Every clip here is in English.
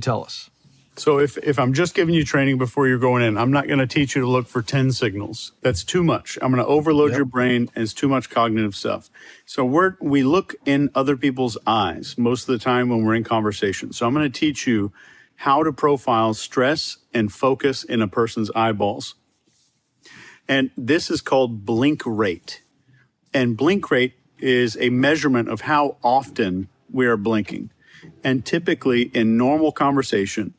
Tell us. So if I'm just giving you training before you're going in, I'm not going to teach you to look for 10 signals. That's too much. I'm going to overload your brain, and it's too much cognitive stuff. So we look in other people's eyes most of the time when we're in conversation. So I'm going to teach you how to profile stress and focus in a person's eyeballs. And this is called blink rate. And blink rate is a measurement of how often we are blinking. And typically in normal conversation,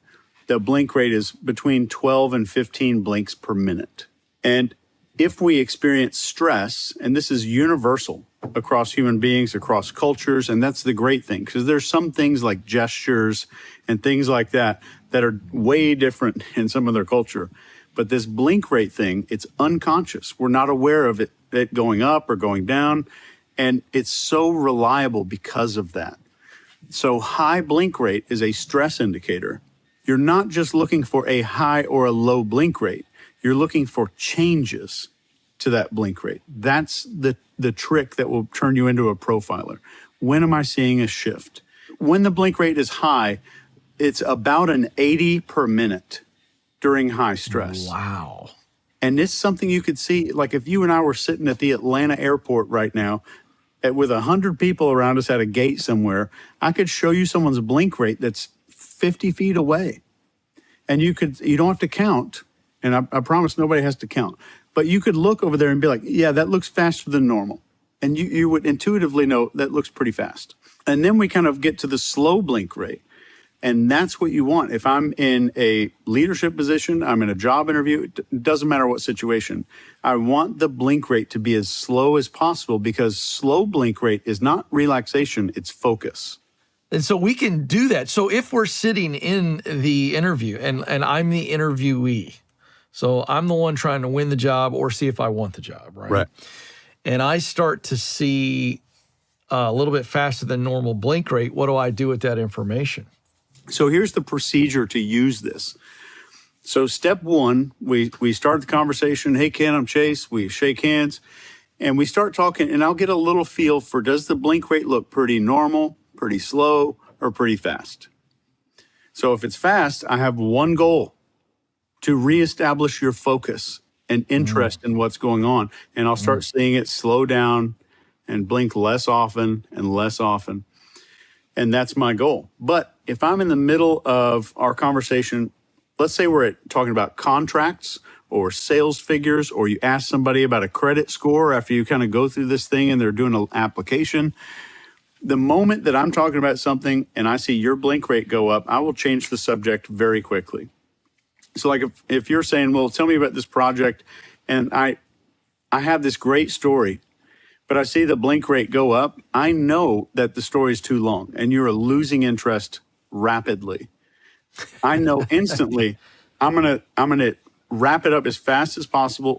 the blink rate is between 12 and 15 blinks per minute. And if we experience stress, and this is universal across human beings, across cultures, and that's the great thing, because there's some things like gestures and things like that that are way different in some of their culture. But this blink rate thing, it's unconscious. We're not aware of it going up or going down. And it's so reliable because of that. So high blink rate is a stress indicator. You're not just looking for a high or a low blink rate. You're looking for changes to that blink rate. That's the trick that will turn you into a profiler. When am I seeing a shift? When the blink rate is high, it's about an 80 per minute during high stress. Wow. And it's something you could see, like if you and I were sitting at the Atlanta airport right now, with 100 people around us at a gate somewhere, I could show you someone's blink rate that's 50 feet away. And you don't have to count, and I promise nobody has to count, but you could look over there and be like, yeah, that looks faster than normal. And you would intuitively know that looks pretty fast. And then we kind of get to the slow blink rate. And that's what you want. If I'm in a leadership position, I'm in a job interview, it doesn't matter what situation. I want the blink rate to be as slow as possible, because slow blink rate is not relaxation, it's focus. And so we can do that. So if we're sitting in the interview and I'm the interviewee, so I'm the one trying to win the job or see if I want the job, right? Right. And I start to see a little bit faster than normal blink rate, what do I do with that information? So here's the procedure to use this. So step one, we start the conversation. Hey, Ken, I'm Chase. We shake hands and we start talking, and I'll get a little feel for, does the blink rate look pretty normal, pretty slow, or pretty fast? So if it's fast, I have one goal: to reestablish your focus and interest in what's going on. And I'll start seeing it slow down and blink less often and less often. And that's my goal. But if I'm in the middle of our conversation, let's say we're talking about contracts or sales figures, or you ask somebody about a credit score after you kind of go through this thing and they're doing an application, the moment that I'm talking about something and I see your blink rate go up, I will change the subject very quickly. So like if you're saying, well, tell me about this project, and I have this great story, but I see the blink rate go up, I know that the story is too long and you're losing interest rapidly. I know instantly I'm gonna wrap it up as fast as possible,